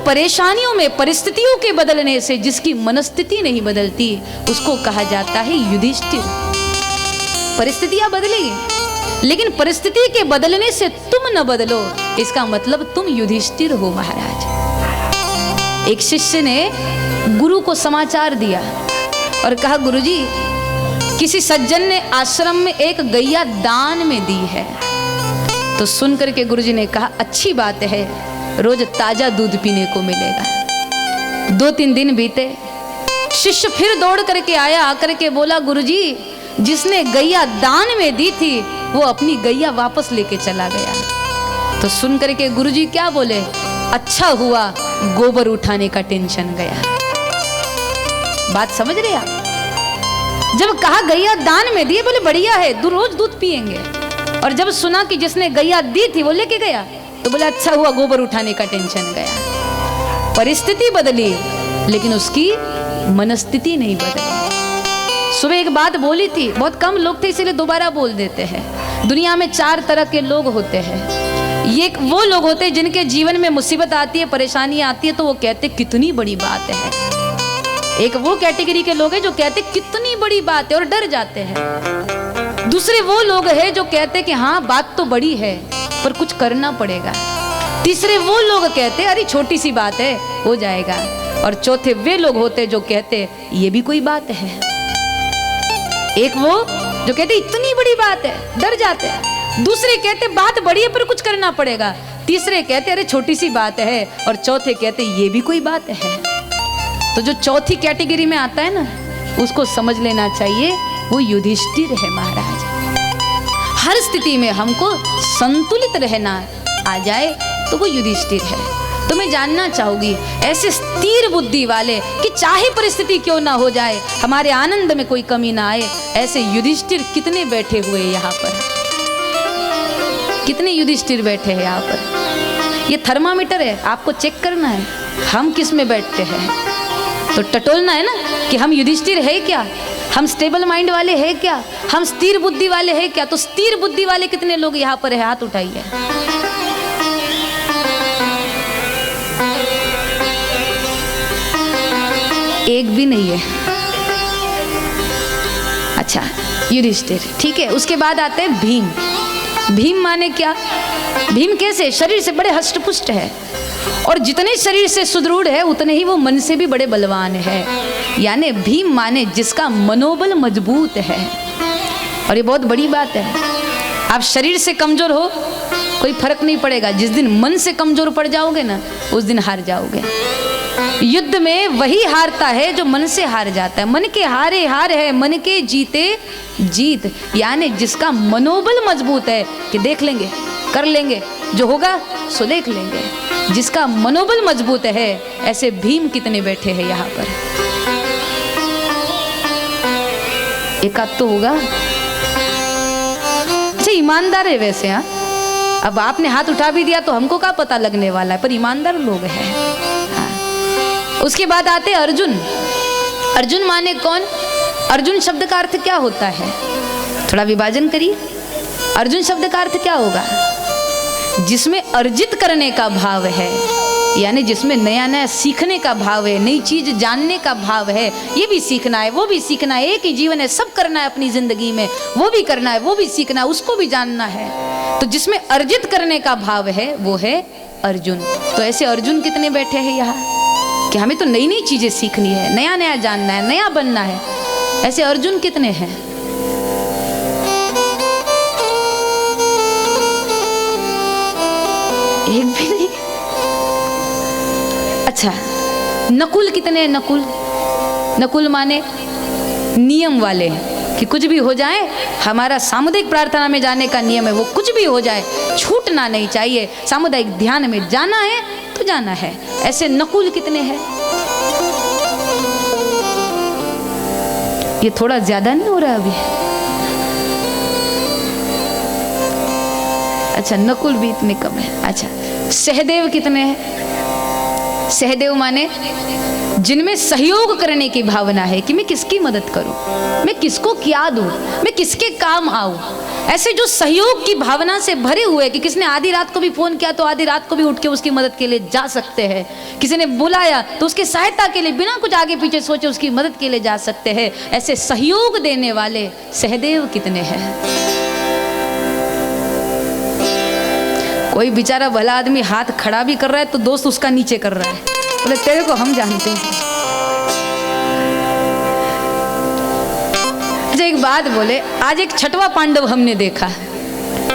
परेशानियों में परिस्थितियों के बदलने से जिसकी मनस्थिति नहीं बदलती उसको कहा जाता है युधिष्ठिर। परिस्थितियां बदलेगी लेकिन परिस्थिति के बदलने से तुम न बदलो, इसका मतलब तुम युधिष्ठिर हो महाराज। एक शिष्य ने गुरु को समाचार दिया और कहा, गुरुजी किसी सज्जन ने आश्रम में एक गैया दान में दी है। तो सुन करके गुरुजी ने कहा, अच्छी बात है, रोज ताजा दूध पीने को मिलेगा। 2-3 दिन बीते, शिष्य फिर दौड़ करके आया, आकर के बोला, गुरुजी जिसने गैया दान में दी थी वो अपनी गैया वापस लेके चला गया। तो सुन करके गुरुजी क्या बोले, अच्छा हुआ गोबर उठाने का टेंशन गया। बात समझ रहे आप? जब कहा गैया दान में दी, बोले बढ़िया है, रोज दूध पिएंगे। और जब सुना कि जिसने गैया दी थी वो लेके गया तो बोले अच्छा हुआ गोबर उठाने का टेंशन गया। परिस्थिति बदली लेकिन उसकी मनस्थिति नहीं बदली। सुबह एक बात बोली थी, बहुत कम लोग थे इसीलिए दोबारा बोल देते हैं। दुनिया में 4 तरह के लोग होते हैं। ये वो लोग होते हैं जिनके जीवन में मुसीबत आती है, परेशानी आती है तो वो कहते कितनी बड़ी बात है। एक वो कैटेगरी के लोग हैं जो कहते कितनी बड़ी बात है और डर जाते हैं। दूसरे वो लोग हैं जो कहते कि हाँ बात तो बड़ी है पर कुछ करना पड़ेगा। तीसरे वो लोग कहते अरे छोटी सी बात है हो जाएगा। और चौथे वे लोग होते जो कहते ये भी कोई बात है। एक वो जो कहते इतनी बड़ी बात है, डर जाते हैं। दूसरे कहते बात बड़ी है पर कुछ करना पड़ेगा। तीसरे कहते अरे छोटी सी बात है और चौथे कहते ये भी कोई बात है। तो जो चौथी कैटेगरी में आता है ना उसको समझ लेना चाहिए, वो युधिष्ठिर है महाराज। हर स्थिति में हमको संतुलित रहना आ जाए तो वो युधिष्ठिर है। तो मैं जानना चाहूंगी ऐसे स्थिर बुद्धि वाले कि चाहे परिस्थिति क्यों ना हो जाए हमारे आनंद में कोई कमी ना आए, ऐसे युधिष्ठिर कितने बैठे हुए यहाँ पर? कितने युधिष्ठिर बैठे हैं यहाँ पर? ये थर्मामीटर है, आपको चेक करना है हम किस में बैठते हैं। तो टटोलना है ना कि हम युधिष्ठिर है क्या, हम स्टेबल माइंड वाले हैं क्या, हम स्थिर बुद्धि वाले हैं क्या। तो स्थिर बुद्धि वाले कितने लोग यहाँ पर है? हाथ उठाइए। एक भी नहीं है। अच्छा युधिष्ठिर ठीक है। उसके बाद आते हैं भीम। भीम माने क्या? भीम कैसे? शरीर से बड़े हष्टपुष्ट है और जितने शरीर से सुदृढ़ है उतने ही वो मन से भी बड़े बलवान है। यानी भीम माने जिसका मनोबल मजबूत है। और ये बहुत बड़ी बात है। आप शरीर से कमजोर हो कोई फर्क नहीं पड़ेगा, जिस दिन मन से कमजोर पड़ जाओगे ना उस दिन हार जाओगे। युद्ध में वही हारता है जो मन से हार जाता है। मन के हारे हार है, मन के जीते जीत। यानी जिसका मनोबल मजबूत है कि देख लेंगे, कर लेंगे, जो होगा सो देख लेंगे। जिसका मनोबल मजबूत है, ऐसे भीम कितने बैठे हैं यहाँ पर? एक आध तो होगा। अच्छा ईमानदार है वैसे। हाँ अब आपने हाथ उठा भी दिया तो हमको क्या पता लगने वाला है, पर ईमानदार लोग हैं। हाँ। उसके बाद आते अर्जुन। अर्जुन माने कौन? अर्जुन शब्द का अर्थ क्या होता है? थोड़ा विभाजन करिए। अर्जुन शब्द का अर्थ क्या होगा? जिसमें अर्जित करने का भाव है, यानी जिसमें नया नया सीखने का भाव है, नई चीज जानने का भाव है। ये भी सीखना है, वो भी सीखना है, एक ही जीवन है, सब करना है अपनी जिंदगी में, वो भी करना है, वो भी सीखना है, उसको भी जानना है। तो जिसमें अर्जित करने का भाव है वो है अर्जुन। तो ऐसे अर्जुन कितने बैठे हैं यहाँ कि हमें तो नई नई चीजें सीखनी है, नया नया जानना है, नया बनना है। ऐसे अर्जुन कितने हैं? एक भी नहीं। अच्छा नकुल कितने हैं? नकुल, नकुल माने नियम वाले कि कुछ भी हो जाए, हमारा सामुदायिक प्रार्थना में जाने का नियम है, वो कुछ भी हो जाए छूटना नहीं चाहिए। सामुदायिक ध्यान में जाना है तो जाना है। ऐसे नकुल कितने हैं? ये थोड़ा ज्यादा नहीं हो रहा अभी? अच्छा नकुल भी इतने कम है। अच्छा सहदेव कितने हैं? सहदेव माने जिनमें सहयोग करने की भावना है कि मैं किसकी मदद करूं, मैं किसको क्या दूं, मैं किसके काम आऊं, ऐसे जो सहयोग की भावना से भरे हुए कि किसने आधी रात को भी फोन किया तो आधी रात को भी उठ के उसकी मदद के लिए जा सकते हैं, किसी ने बुलाया तो उसकी सहायता के लिए बिना कुछ आगे पीछे सोचे उसकी मदद के लिए जा सकते हैं, ऐसे सहयोग देने वाले सहदेव कितने हैं। कोई बेचारा भला आदमी हाथ खड़ा भी कर रहा है तो दोस्त उसका नीचे कर रहा है, बोले तेरे को हम जानते हैं। अच्छा एक बात बोले, आज एक छठवा पांडव हमने देखा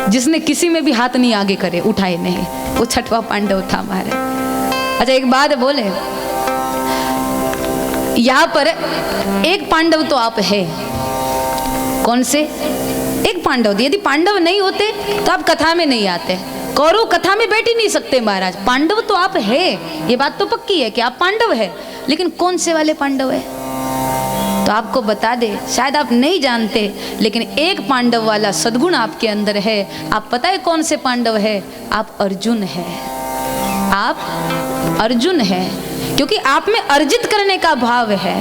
जिसने किसी में भी हाथ नहीं आगे करे, उठाए नहीं, वो छठवा पांडव था हमारे। अच्छा एक बात बोले, यहां पर एक पांडव तो आप है, कौन से? एक पांडव। यदि पांडव नहीं होते तो आप कथा में नहीं आते, कौरव कथा में बैठ ही नहीं सकते महाराज। पांडव तो आप है, ये बात तो पक्की है कि आप पांडव है, लेकिन कौन से वाले पांडव है तो आपको बता दे, शायद आप नहीं जानते, लेकिन एक पांडव वाला सद्गुण आपके अंदर है। आप पता है कौन से पांडव है? आप अर्जुन है, आप अर्जुन है, क्योंकि आप में अर्जित करने का भाव है।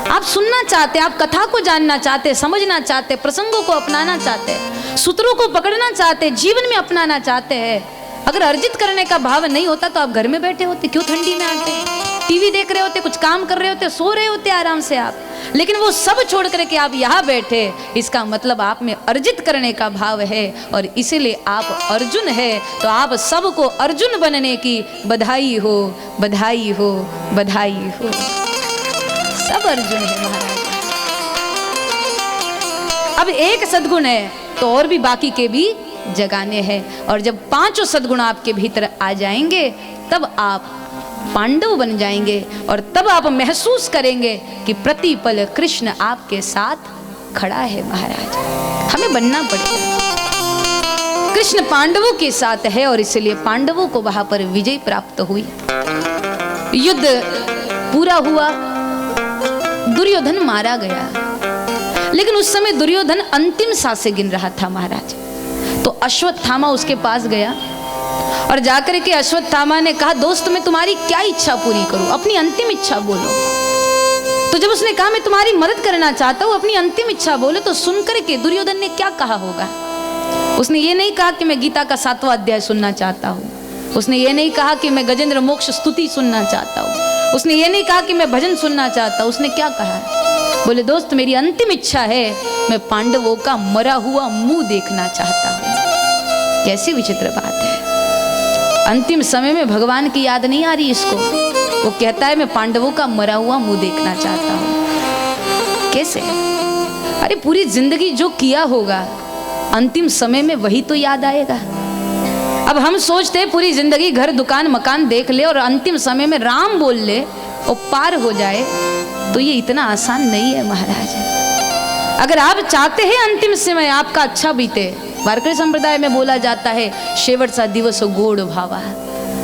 आप सुनना चाहते, आप कथा को जानना चाहते, समझना चाहते, प्रसंगों को अपनाना चाहते, सूत्रों को पकड़ना चाहते, जीवन में अपनाना चाहते हैं। अगर अर्जित करने का भाव नहीं होता तो आप घर में बैठे होते, क्यों ठंडी में आते, टीवी देख रहे होते, कुछ काम कर रहे होते, सो रहे होते आराम से आप। लेकिन वो सब छोड़ करके आप यहाँ बैठे, इसका मतलब आप में अर्जित करने का भाव है, और इसीलिए आप अर्जुन है। तो आप सबको अर्जुन बनने की बधाई हो, बधाई हो, बधाई हो। सब अर्जुन है महाराज। अब एक सद्गुण है तो और भी बाकी के भी जगाने हैं, और जब पांचों सद्गुण आपके भीतर आ जाएंगे तब आप पांडव बन जाएंगे, और तब आप महसूस करेंगे कि प्रतिपल कृष्ण आपके साथ खड़ा है महाराज। हमें बनना पड़ेगा। कृष्ण पांडवों के साथ है और इसलिए पांडवों को वहां पर विजय प्राप्त हुई। युद्ध पूरा हुआ, दुर्योधन मारा गया, लेकिन उस समय दुर्योधन अंतिम सांसें गिन रहा था महाराज। तो अश्वत्थामा उसके पास गया और जाकर के अश्वत्थामा ने कहा, दोस्त मैं तुम्हारी क्या इच्छा पूरी करूं, अपनी अंतिम इच्छा बोलो। तो जब उसने कहा मैं तुम्हारी मदद करना चाहता हूं, अपनी अंतिम इच्छा बोलो, तो सुनकर के दुर्योधन ने क्या कहा होगा? उसने ये नहीं कहा कि मैं गीता का 7वां अध्याय सुनना चाहता हूं, उसने ये नहीं कहा कि मैं गजेंद्र मोक्ष स्तुति सुनना चाहता हूं, उसने ये नहीं कहा कि मैं भजन सुनना चाहता हूं। उसने क्या कहा? बोले दोस्त मेरी अंतिम इच्छा है, मैं पांडवों का मरा हुआ मुंह देखना चाहता हूं। कैसी विचित्र बात है। अंतिम समय में भगवान की याद नहीं आ रही इसको, वो कहता है मैं पांडवों का मरा हुआ मुंह देखना चाहता हूं। कैसे? अरे पूरी जिंदगी जो किया होगा अंतिम समय में वही तो याद आएगा। अब हम सोचते हैं पूरी जिंदगी घर दुकान मकान देख ले और अंतिम समय में राम बोल ले और पार हो जाए, तो ये इतना आसान नहीं है महाराज। अगर आप चाहते हैं अंतिम समय आपका अच्छा बीते, वारकरी संप्रदाय में बोला जाता है शेवटचा दिवस गोड भावा।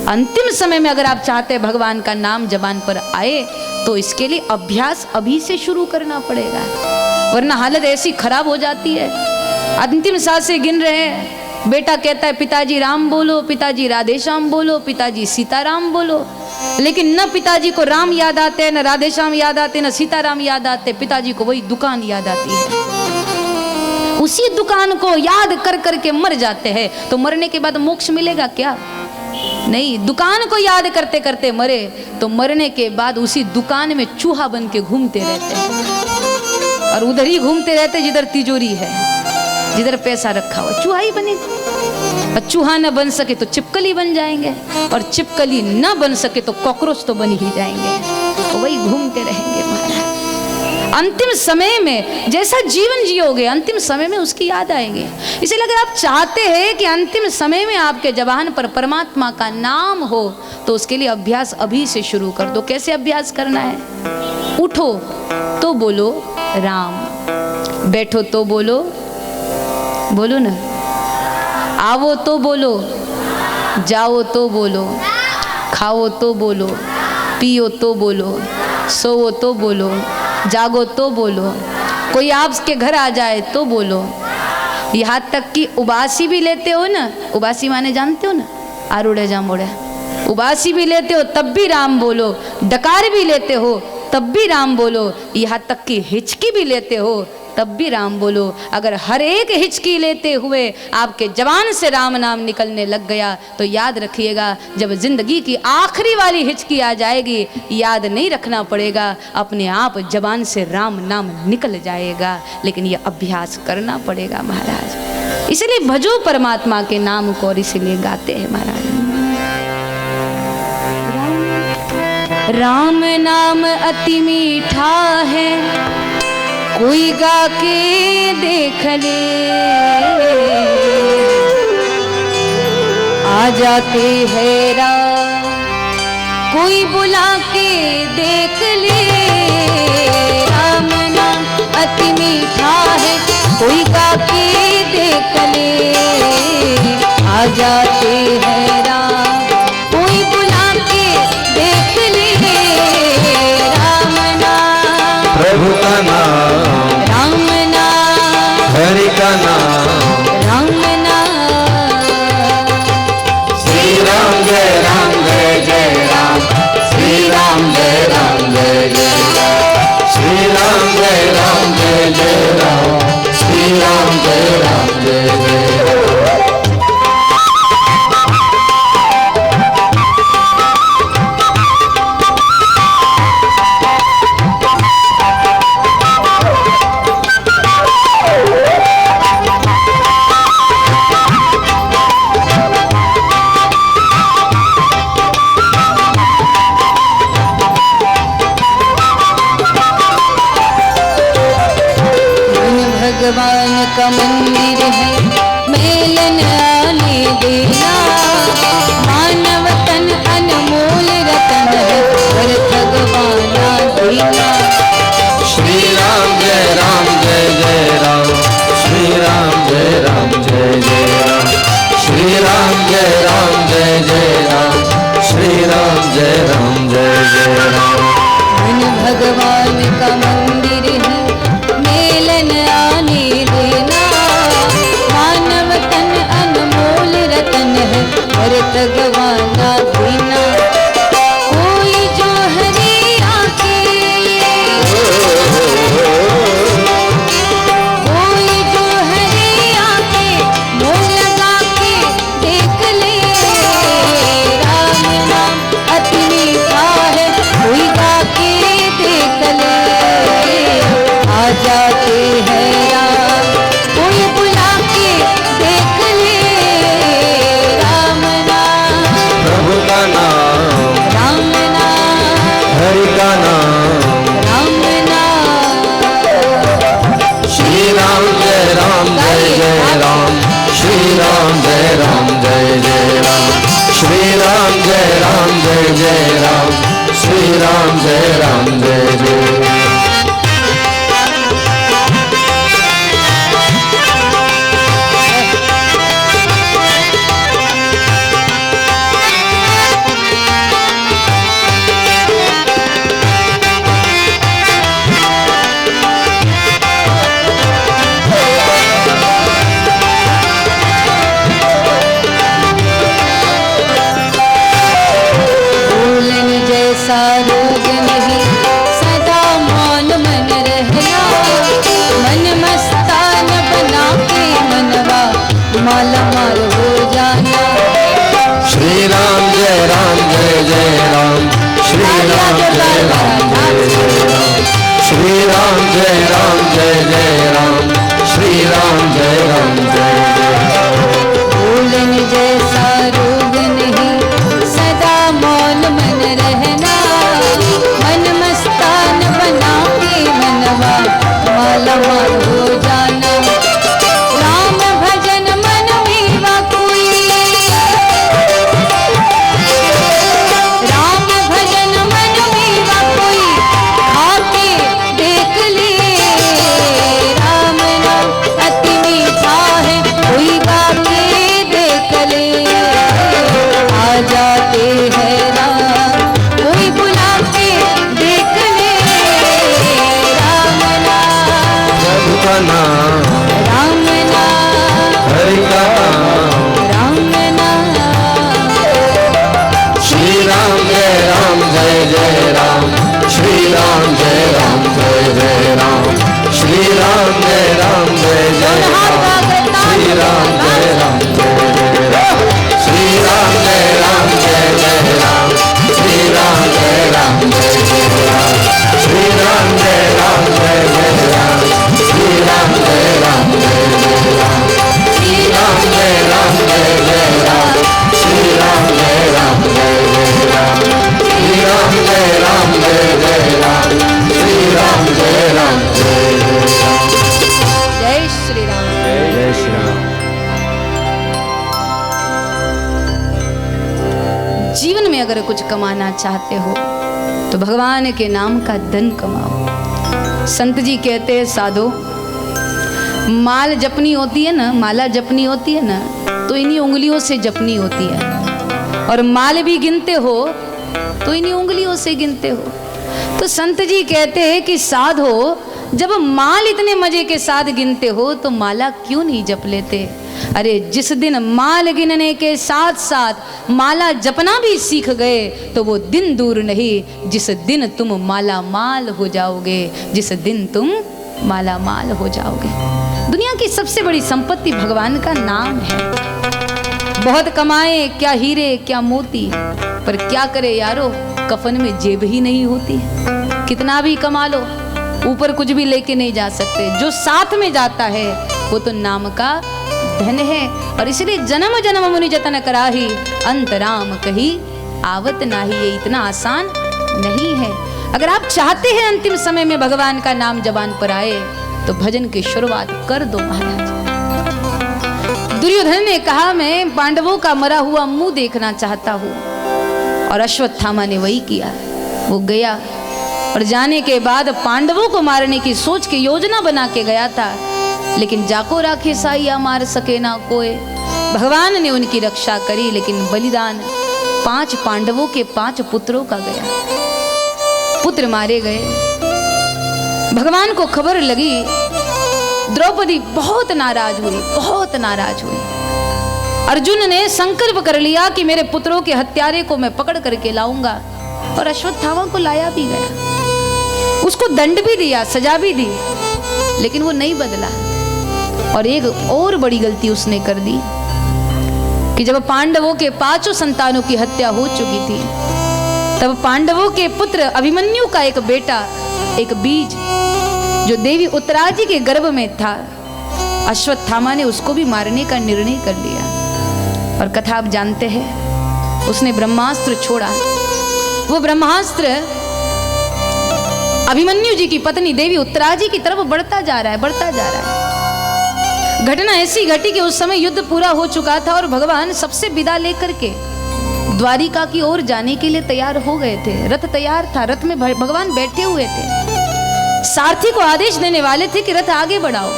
अंतिम समय में अगर आप चाहते हैं भगवान का नाम जबान पर आए, तो इसके लिए अभ्यास अभी से शुरू करना पड़ेगा, वरना हालत ऐसी खराब हो जाती है। अंतिम सांसें गिन रहे हैं, बेटा कहता है पिताजी राम बोलो, पिताजी राधे श्याम बोलो, पिताजी सीताराम बोलो, लेकिन न पिताजी को राम याद आते हैं, न राधे श्याम याद आते, न सीताराम याद आते, पिताजी को वही दुकान याद आती है। उसी दुकान को याद कर करके मर जाते हैं। तो मरने के बाद मोक्ष मिलेगा क्या? नहीं, दुकान को याद करते करते मरे तो मरने के बाद उसी दुकान में चूहा बन के घूमते रहते हैं, और उधर ही घूमते रहते जिधर तिजोरी है, जिधर पैसा रखा हुआ, चूहा ही बनेगा। और चूहा न बन सके तो चिपकली बन जाएंगे, और चिपकली न बन सके तो कॉकरोच तो बन ही जाएंगे, तो वही घूमते रहेंगे महाराज। अंतिम समय में जैसा जीवन जियोगे, अंतिम समय में उसकी याद आएगी। इसलिए अगर आप चाहते हैं कि अंतिम समय में आपके जबान पर परमात्मा का नाम हो, तो उसके लिए अभ्यास अभी से शुरू कर दो। कैसे अभ्यास करना है? उठो तो बोलो राम, बैठो तो बोलो, बोलो ना, आओ तो बोलो, जाओ तो बोलो, खाओ तो बोलो, पियो तो बोलो, सोओ तो बोलो, जागो तो बोलो, कोई आपके घर आ जाए तो बोलो। यहाँ तक कि उबासी भी लेते हो ना, उबासी माने जानते हो ना, आरूढ़े जामोड़े, उबासी भी लेते हो तब भी राम बोलो, डकार भी लेते हो तब भी राम बोलो, यहाँ तक कि हिचकी भी लेते हो तब भी राम बोलो। अगर हर एक हिचकी लेते हुए आपके जबान से राम नाम निकलने लग गया तो याद रखिएगा, जब जिंदगी की आखिरी वाली हिचकी आ जाएगी, याद नहीं रखना पड़ेगा, अपने आप जबान से राम नाम निकल जाएगा। लेकिन ये अभ्यास करना पड़ेगा महाराज। इसलिए भजो परमात्मा के नाम को, और इसीलिए गाते हैं महाराज, राम नाम अति मीठा है, कोई गा के देख ले, आ जाते हैं राम, कोई बुला के देख ले। राम नाम अति मीठा है, कोई गा के देख ले, आ जाते हैं राम, कोई बुला के देख ले। राम नाम प्रभु का नाम, राम नाम हरि का नाम, राम नाम। श्री राम जय राम जय जय राम, श्री राम जय राम जय जय राम, श्री राम जय राम जय जय राम, श्री राम जय राम जय जय राम। अगर कुछ कमाना चाहते हो तो भगवान के नाम का धन कमाओ। संत जी कहते हैं साधो, माल जपनी होती है ना, माला जपनी होती है ना, तो इन्हीं उंगलियों से जपनी होती है, और माल भी गिनते हो तो इन्हीं उंगलियों से गिनते हो। तो संत जी कहते हैं कि साधो, जब माल इतने मजे के साथ गिनते हो तो माला क्यों नहीं जप लेते? अरे जिस दिन माल गिनने के साथ साथ माला जपना भी सीख गए तो वो दिन दूर नहीं जिस दिन तुम माला माल हो जाओगे, जिस दिन तुम माला माल हो जाओगे। दुनिया की सबसे बड़ी संपत्ति भगवान का नाम है। बहुत कमाए क्या हीरे क्या मोती, पर क्या करे यारो, कफन में जेब ही नहीं होती। कितना भी कमा लो, ऊपर कुछ भी लेके नहीं जा सकते। जो साथ में जाता है वो तो नाम का धन है। और इसलिए जन्म जन्म मुनि जतन कराही, अंतराम कही आवत नाही। ये इतना आसान नहीं है। अगर आप चाहते हैं अंतिम समय में भगवान का नाम जबान पर आए तो भजन की शुरुआत कर दो महाराज। दुर्योधन ने कहा, मैं पांडवों का मरा हुआ मुंह देखना चाहता हूं, और अश्वत्थामा ने वही किया। वो गया और जाने के बाद पांडवों को मारने की सोच के योजना बना के गया था, लेकिन जाको राखे साइया मार सके ना कोई। भगवान ने उनकी रक्षा करी, लेकिन बलिदान 5 पांडवों के 5 पुत्रों का गया। पुत्र मारे गए। भगवान को खबर लगी, द्रौपदी बहुत नाराज हुई, बहुत नाराज हुई। अर्जुन ने संकल्प कर लिया कि मेरे पुत्रों के हत्यारे को मैं पकड़ करके लाऊंगा, और अश्वत्थामा को लाया भी गया। उसको दंड भी दिया, सजा भी दी, लेकिन वो नहीं बदला। और एक और बड़ी गलती उसने कर दी कि जब पांडवों के 5 संतानों की हत्या हो चुकी थी, तब पांडवों के पुत्र अभिमन्यु का एक बेटा, एक बीज जो देवी उत्तराजी के गर्भ में था, अश्वत्थामा ने उसको भी मारने का निर्णय कर लिया। और कथा आप जानते हैं, उसने ब्रह्मास्त्र छोड़ा। वो ब्रह्मास्त्र अभिमन्यु जी की पत्नी देवी उत्तराजी की तरफ बढ़ता जा रहा है, बढ़ता जा रहा है। घटना ऐसी घटी कि उस समय युद्ध पूरा हो चुका था और भगवान सबसे विदा लेकर के द्वारिका की ओर जाने के लिए तैयार हो गए थे। रथ तैयार था, रथ में भगवान बैठे हुए थे। सारथी को आदेश देने वाले थे कि रथ आगे बढ़ाओ,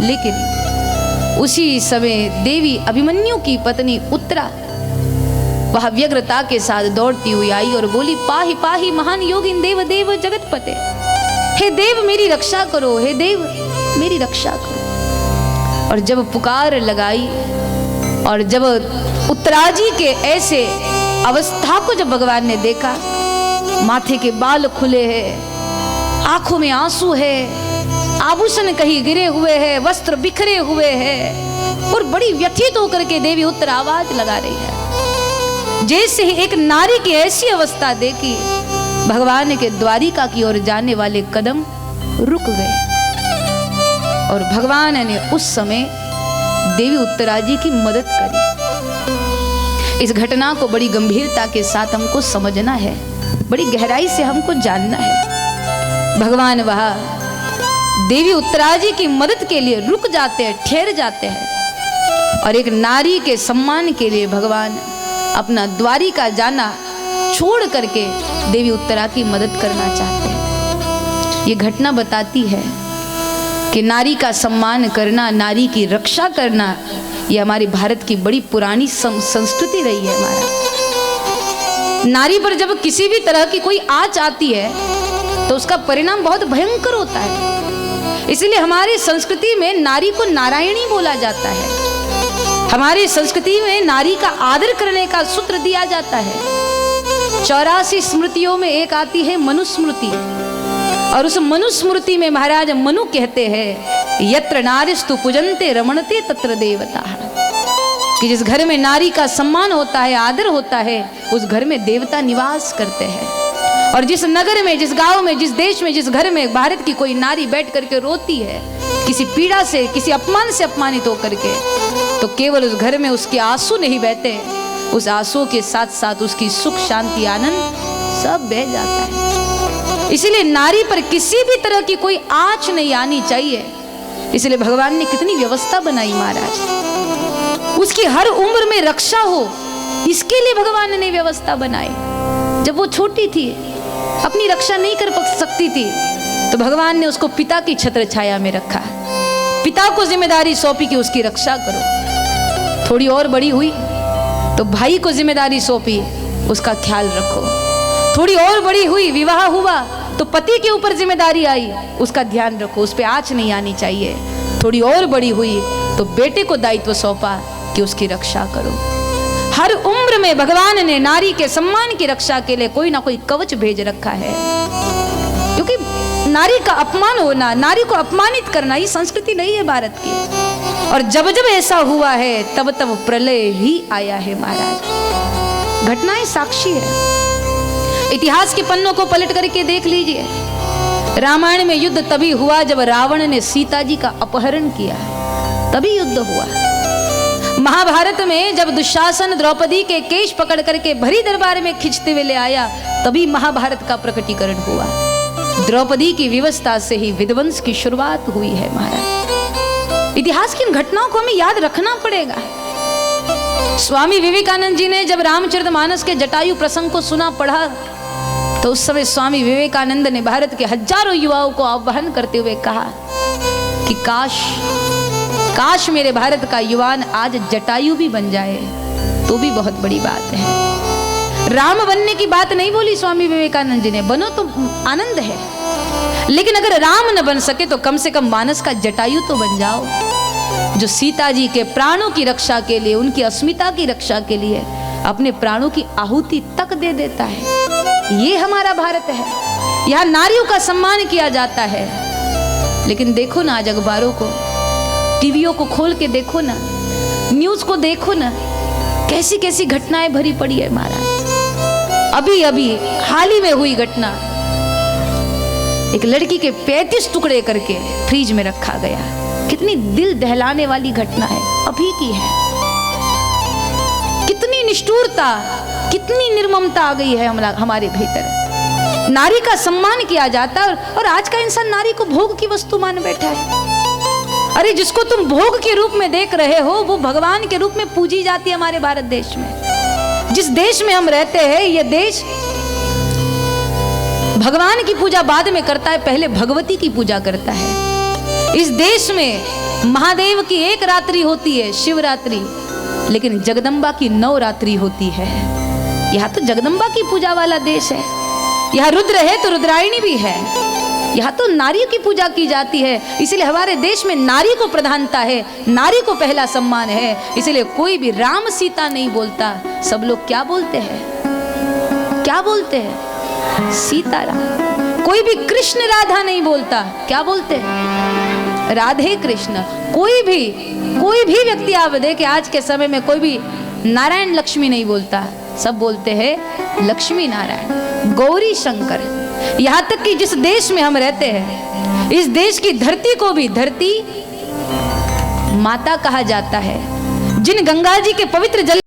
लेकिन उसी समय देवी अभिमन्यु की पत्नी उत्तरा वह व्यग्रता के साथ दौड़ती हुई आई और बोली, पाहि पाहि महान योगिन देव देव जगतपते। हे देव मेरी रक्षा करो, हे देव मेरी रक्षा करो। और जब पुकार लगाई और जब उत्तराजी के ऐसे अवस्था को जब भगवान ने देखा, माथे के बाल खुले हैं, आंखों में आंसू है, आभूषण कहीं गिरे हुए हैं, वस्त्र बिखरे हुए हैं, और बड़ी व्यथित होकर के देवी उत्तरा आवाज लगा रही है। जैसे ही एक नारी की ऐसी अवस्था देखी, भगवान के द्वारिका की ओर जाने वाले कदम रुक गए। और भगवान ने उस समय देवी उत्तराजी की मदद करी। इस घटना को बड़ी गंभीरता के साथ हमको समझना है, बड़ी गहराई से हमको जानना है। भगवान वहां देवी उत्तराजी की मदद के लिए रुक जाते हैं, ठहर जाते हैं, और एक नारी के सम्मान के लिए भगवान अपना द्वारिका जाना छोड़ करके देवी उत्तरा की मदद करना चाहते हैं। ये घटना बताती है कि नारी का सम्मान करना, नारी की रक्षा करना, ये हमारी भारत की बड़ी पुरानी संस्कृति रही है। हमारा नारी पर जब किसी भी तरह की कोई आँच आती है तो उसका परिणाम बहुत भयंकर होता है। इसलिए हमारी संस्कृति में नारी को नारायणी बोला जाता है। हमारी संस्कृति में नारी का आदर करने का सूत्र दिया जाता है। 84 स्मृतियों में एक आती है मनुस्मृति, और उस मनुस्मृति में महाराज मनु कहते हैं, यत्र नारिस्तु पूजन्ते रमणते तत्र देवता, कि जिस घर में नारी का सम्मान होता है, आदर होता है, उस घर में देवता निवास करते हैं। और जिस नगर में, जिस गांव में, जिस देश में, जिस घर में भारत की कोई नारी बैठ करके रोती है, किसी पीड़ा से, किसी अपमान से अपमानित होकर के, तो केवल उस घर में उसके आंसू नहीं बहते, उस आंसू के साथ साथ उसकी सुख शांति आनंद सब बह जाता है। इसलिए नारी पर किसी भी तरह की कोई आँच नहीं आनी चाहिए। इसलिए भगवान ने कितनी व्यवस्था बनाई महाराज, उसकी हर उम्र में रक्षा हो, इसके लिए भगवान ने व्यवस्था बनाई। जब वो छोटी थी, अपनी रक्षा नहीं कर सकती थी, तो भगवान ने उसको पिता की छत्र छाया में रखा। पिता को जिम्मेदारी सौंपी कि उसकी रक्षा करो। थोड़ी और बड़ी हुई तो भाई को जिम्मेदारी सौंपी, उसका ख्याल रखो। थोड़ी और बड़ी हुई, विवाह हुआ तो पति के ऊपर जिम्मेदारी आई, उसका ध्यान रखो, उस पर आंच नहीं आनी चाहिए। थोड़ी और बड़ी हुई तो बेटे को दायित्व सौंपा कि उसकी रक्षा करो। हर उम्र में भगवान ने नारी के सम्मान की रक्षा के लिए कोई ना कोई कवच भेज रखा है, क्योंकि नारी का अपमान होना, नारी को अपमानित करना, ये संस्कृति नहीं है भारत की। और जब जब ऐसा हुआ है तब तब प्रलय ही आया है महाराज। घटनाएं साक्षी है। इतिहास के पन्नों को पलट करके देख लीजिए। रामायण में युद्ध तभी हुआ जब रावण ने सीता जी का अपहरण किया, तभी युद्ध हुआ। महाभारत में जब दुशासन द्रौपदी के केश पकड़ करके भरी दरबार में खींचते हुए ले आया, तभी महाभारत का प्रकटीकरण हुआ। द्रौपदी की विवशता से ही विध्वंस की शुरुआत हुई है महाराज। इतिहास की इन घटनाओं को हमें याद रखना पड़ेगा। स्वामी विवेकानंद जी ने जब रामचरितमानस के जटायु प्रसंग को सुना, पढ़ा, तो उस समय स्वामी विवेकानंद ने भारत के हजारों युवाओं को आह्वान करते हुए कहा कि काश मेरे भारत का युवान आज जटायु भी बन जाए तो भी बहुत बड़ी बात है। राम बनने की बात नहीं बोली स्वामी विवेकानंद जी ने, बनो तो आनंद है, लेकिन अगर राम न बन सके तो कम से कम मानस का जटायु तो बन जाओ, जो सीता जी के प्राणों की रक्षा के लिए, उनकी अस्मिता की रक्षा के लिए अपने प्राणों की आहुति तक दे देता है। ये हमारा भारत है, यहाँ नारियों का सम्मान किया जाता है। लेकिन देखो ना आज अखबारों को, टीवियों को खोल के देखो ना, न्यूज को देखो ना, कैसी कैसी घटनाएं भरी पड़ी है महाराज। अभी अभी हाल ही में हुई घटना, एक लड़की के 35 टुकड़े करके फ्रिज में रखा गया। कितनी दिल दहलाने वाली घटना है, अभी की है। कितनी निष्ठुरता, कितनी निर्ममता आ गई है हमारे भीतर। नारी का सम्मान किया जाता है और आज का इंसान नारी को भोग की वस्तु मान बैठा है। अरे जिसको तुम भोग के रूप में देख रहे हो, वो भगवान के रूप में पूजी जाती है हमारे भारत देश में। जिस देश में हम रहते हैं, ये देश भगवान की पूजा बाद में करता है, पहले भगवती की पूजा करता है। इस देश में महादेव की एक रात्रि होती है, शिवरात्रि, लेकिन जगदम्बा की 9 रात्रि होती है। यहाँ तो जगदम्बा की पूजा वाला देश है। यहाँ रुद्र है तो रुद्रायणी भी है। यहाँ तो नारी की पूजा की जाती है, इसलिए हमारे देश में नारी को प्रधानता है, नारी को पहला सम्मान है। इसलिए कोई भी राम सीता नहीं बोलता, सब लोग क्या बोलते हैं? क्या बोलते हैं? सीताराम। कोई भी कृष्ण राधा नहीं बोलता, क्या बोलते हैं? राधे कृष्ण। कोई भी व्यक्ति आप देखें आज के समय में, कोई भी नारायण लक्ष्मी नहीं बोलता, सब बोलते हैं लक्ष्मी नारायण, गौरी शंकर। यहाँ तक कि जिस देश में हम रहते हैं, इस देश की धरती को भी धरती माता कहा जाता है। जिन गंगा जी के पवित्र जल